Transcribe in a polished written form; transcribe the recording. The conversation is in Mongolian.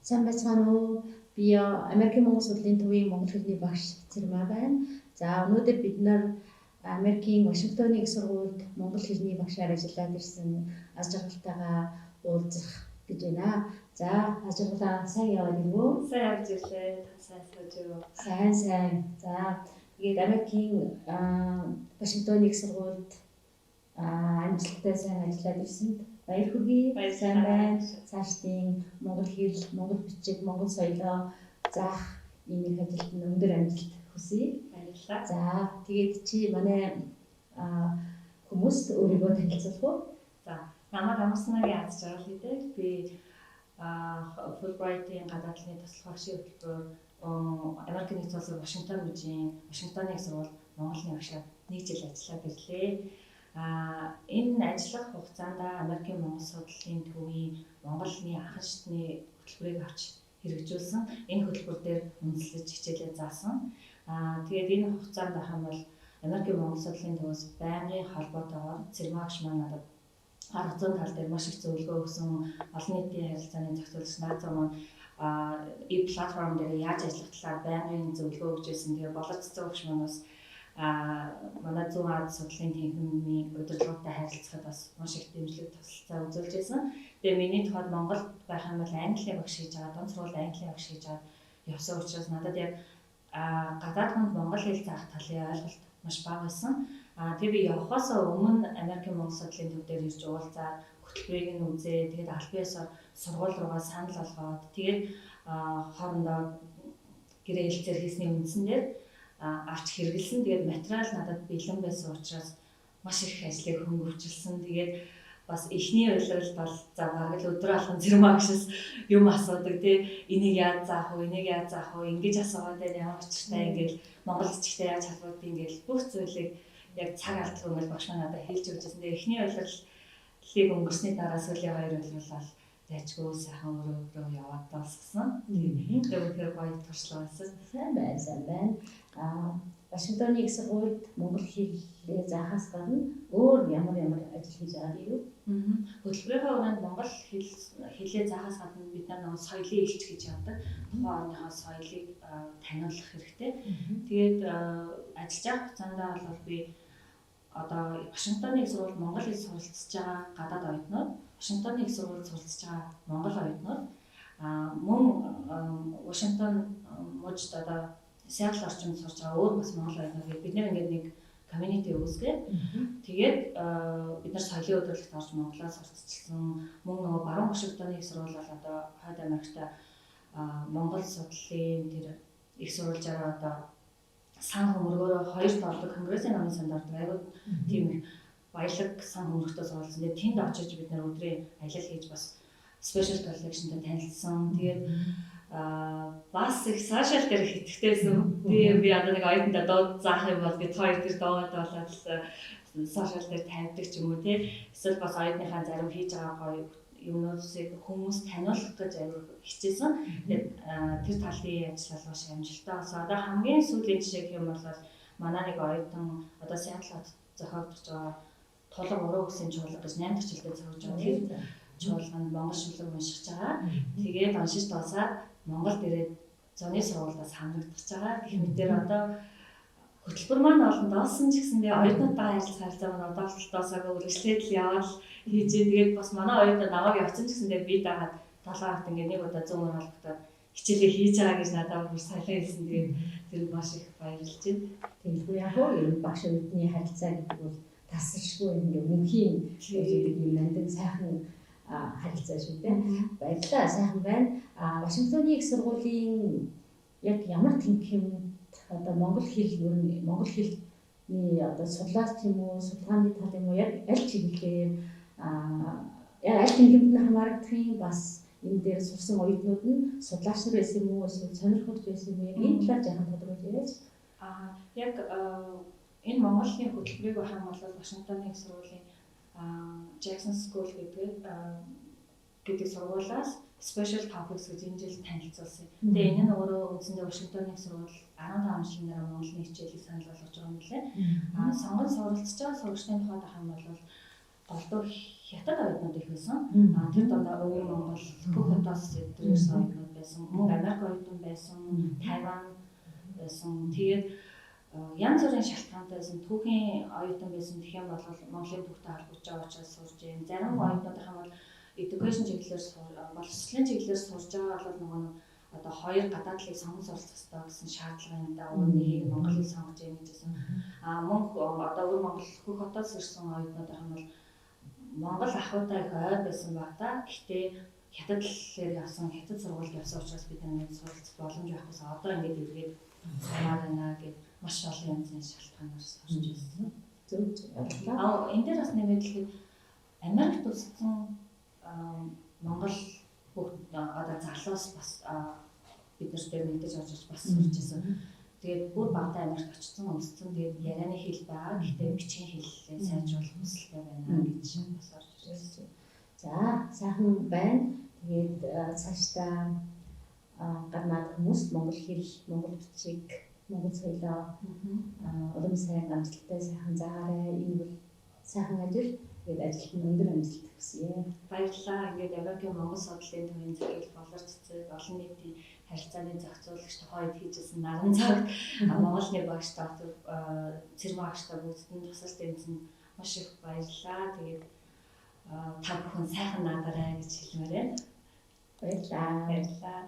Сайн байцгаана уу? Би Америкийн Монгол судлалын төвийн монгол хэлний багш Цэрмаа байна. За өнөөдөр бид нар Америкийн Вашингтоны их сургуульд монгол хэлний багшаар ажиллаад ирсэн аз жаргалтайгаа уулзах гэж байна. За аз жаргалаа сайн яваад ирвөө? Сайн явж ирлээ. Сайн сууж юу? Сайн. За тэгээд Америкийн Вашингтоны их сургуульд амжилттай сайн ажиллаад ирсэнд баяр хүргэе. Сайн байна. Цаашдын монгол хэл, монгол бичиг, монгол соёлоо заах ийм их ажилд нь өндөр амжилт хүсье. Баярлалаа. За тэгээд чи манай хүмүүст өөрийгөө танилцуулах уу? За намайг Амснагийн аз жаргал гэдэг. Би Fulbright-ийн гадаад талын туслах багшийн хөтөлбөр Америкийн нэгдсэн улсын Вашингтон мужийн Вашингтоны их сургууль Монголын багшаар 1 жил ажиллаад ирлээ. Энэ ажиллах хугацаанд Америкийн Монгол судлалын төвийн Монголын анхан шатны хөтөлбөрийг авч хэрэгжүүлсэн. Энэ хөтөлбөр дээр үндэслэж хичээлээ заасан. Тэгээд энэ хугацаанд байх юм бол Америкийн Монгол судлалын төвөөс байнгын холбоотойгоор Цэрмаагш маань надад арга зүйн тал дээр маш их зөвлөгөө өгсөн. Олон нийтийн харилцааны зохицуулагч Нааза маань и платформ дээр яаж ажиллах талаар байнгын зөвлөгөө өгч байсан. Тэгээд боловч цэцэн багш маань бас манай зүүн Аз судлалын тэнхимийн удирдлагатай харилцахад бас маш их дэмжлэг тусалцаа үзүүлж байсан. Тэгээ миний тухайд Монголд байх юм бол английн багш хийж байгаа, дунд сургууль английн багш хийж байгаа явсан учраас надад яг гадаад хүнд монгол хэл заах талын ойлголт маш бага байсан. Тэгээ би явхаас өмнө Америкийн Монгол судлалын төв дээр ирж уулзаад хөтөлбөрийг нь үзээ. Тэгээд аль биесээр сургууль руугаа санал болгоод тэгээд хоорондоо гэрээ хэлцээр хийсний үндсэн дээр авч хэрэгэлсэн. Тэгээд материал надад бэлэн байсан учраас маш их ажлыг хөнгөвчлсөн. Тэгээд бас эхний уйлрал бол за бараг л өдөр алган Цэрмаагшаас юм асуудаг тий. Энийг яаж заах вэ? Энийг яаж заах вэ? Ингэж асуугаад байна. Ямар учиртай ингээл монгол бичгтээ яаж халбууд ингээл бүх зүйлийг яг цаг алдах юм бол багш маань надад хэлж өгч байсан. Тэгээд эхний уйлралыг өнгөрсний дараа сүүлийн 2 уйлрал бол дайчгүй сайхан өөрөө яваад дуусгасан. Тэгээд үнэхээр гоё туршлага байсан. Сайн байна. Вашингтоны их сургуульд монгол хэлээ заахаас гадна өөр ямар ажил хийж байгаа юм бэ? Хөтөлбөрийнхөө өрөөнд монгол хэлээ заахаас гадна бид нар нэг соёлын элч гэж явдаг. Тухайн орныхоо соёлыг таниулах хэрэгтэй. Тэгээд ажиллаж байгаа хугацаанд бол би одоо Вашингтоны их сургуульд монгол хэл суралцж байгаа гадаад оюутнууд, Вашингтоны их сургуульд суралцж байгаа монгол оюутнууд мөн Вашингтон мужид одоо Сиэтл орчинд сурж байгаа өөр бас монгол оюутнууд бид нэр ингээд нэг community үүсгээд тэгээд бид нар соёлын өдрөлтөд орж монголоор суралцсан. Мөн нөгөө баруун Вашингтоны их сургууль бол одоо хойд Америкт монгол судлалын тэр их сурвалжаараа одоо сан хөмөргөөрөө 2 толдог конгрессийн намын санд ордог. Айгуу тийм баялаг сан хөмөргөтэй сурвалжсан. Тэгээд тэнд очиж бид нар өдрийн аялал хийж бас special collection-тэй танилцсан. Тэгээд бас их сошиал дээр их итгэвтэйсэн. Би одоо нэг оюутнуудаа дууд заах юм бол бид хоёр тэр дуугаад болоод сошиал дээр тавьдаг ч юм уу тий. Эсвэл бас оюутныхаа зарим хийж байгаа гоё юмнуудыг хүмүүс таниулах гэж аягүй хичээсэн. Тэгээд тэр талын ажил маш амжилттай болсон. Одоо хамгийн сүүлийн жишээ гэх юм бол манай нэг оюутан одоо Сиэтл хот зохиогдож байгаа тулга уруу гэсэн чуулга гэж 8 дахь жилдээ зохиож байгаа. Тэр чуулганд монгол шүлэг уншиж байгаа. Тэгээд уншиж дуусаад Монголд ирээд зуны сургуулиудаас хамрагдаж байгаа. Гэх мэтээр одоо хөтөлбөр маань олон доосон ч гэсэндээ оюутнуудаа харилцаа маань одоолтолтоосоо үргэлжлээд л яваад хийж. Тэгээд бас манай оюутнууд намайг явцсан ч гэсэндээ би дагаад 7 хоногт ингээд нэг удаа зүүн холбогдоод хичээлээ хийж байгаа гэж надад бүр сайн хэлсэн. Тэгээд тэр маш их баярлж байна. Тэгвэл яг хөө багш оюутны харилцаа гэдэг бол тасаршгүй ингээд мөнхийн юм нандин сайхан харилцаа шүү дээ. Баярлалаа, сайхан байна. Вашингтоны их сургуулийн яг ямар тэнхимд одоо монгол хэлний одоо судлаач юм уу, судалгааны тал юм уу яг аль чиглэлээр яг аль тэнхимд нь хамаардаг бас энэ дээр сурсан оюутнууд нь судлаач нар байсан юм уу, эсвэл сонирхолтой байсан юм яг энэ талаар жаахан тодорхойлж яриач. Яг энэ Монголын хөтөлбөрийг байх юм бол Вашингтоны их сургуулийн Jackson School гэдэг сургуулиас special topics гэж энэ жил танилцуулсан. Тэгээ энэ нь өөрөө үндсэндээ Вашингтоны их сургууль 15 жилийн дараа Монголын хичээлийг санал болгож байгаа юм лээ. Сонгон суралцж байгаа сурагчдын тухайд ах юм бол голдуу хятад оюутнууд их байсан. Тэр дундаа өвөр Монгол бүх хотоос ирсэн оюутнууд байсан, мөн Америк оюутан байсан, Тайван байсан. Тэгээд янз бүрийн шалтгаантай байсан. Түүхийн оюутан байсан гэх юм бол Монголын түүхтэй холбогдож байгаа учраас сурж байна. Зарим оюутнуудын бол education чиглэлээр боловсролын чиглэлээр сурж байгаа бол нөгөө одоо хоёр гадаадлыг сонгож суралцах хэрэгтэй гэсэн шаардлагатай үүнийг Монголыг сонгож яах гэж байсан. Мөн одоо өөр Монгол хөх хотоос ирсэн оюутнуудын бол Монгол ахуйтай их ойр байсан ба та. Гэхдээ хятад хэлээр явсан, хятад сургуульд явсан учраас бид нэг суралцах боломж байхгүйс одоо ингэж эргээд сурмаар байна гэж маш олон янзын шалтгаанаар сурч байсан. Зөв. Энэ дээр бас нэмээд хэлэхэд Америкт үссэн Монгол бүгд одоо залуус бас бид нар дээр мэдээж орж бас сурч байсан. Тэгээд бүр багтаа Америкт очсон өмссөн. Тэгээд ярианы хэл байгаа. Гэхдээ бичгийн хэллээ сайжруулах хүсэлтэй байна гэж бас орж ирсэн. За, сайхан байна. Тэгээд цаашдаа гаднаад хүмүүс монгол хэл, монгол бичиг, монгол соёлоо улам сайн амжилттай сайхан заагаарай. Энэ бол сайхан ажил. Тэгээд ажилт нь өндөр амжилт хүсье. Баярлалаа. Ингээд Америкийн Монгол судлалын төвийн захирал болор цэцэг олон нийтийн харилцааны зохицуулагч тухайд хийжсэн наран цагт Монголын багш доктор Цэрмэг багштай бүгдд тусалж дэмжсэн маш их баярлалаа. Тэгээд та бүхэн сайхан наадараа гэж хэлмээр байна. Баярлалаа. Баярлалаа.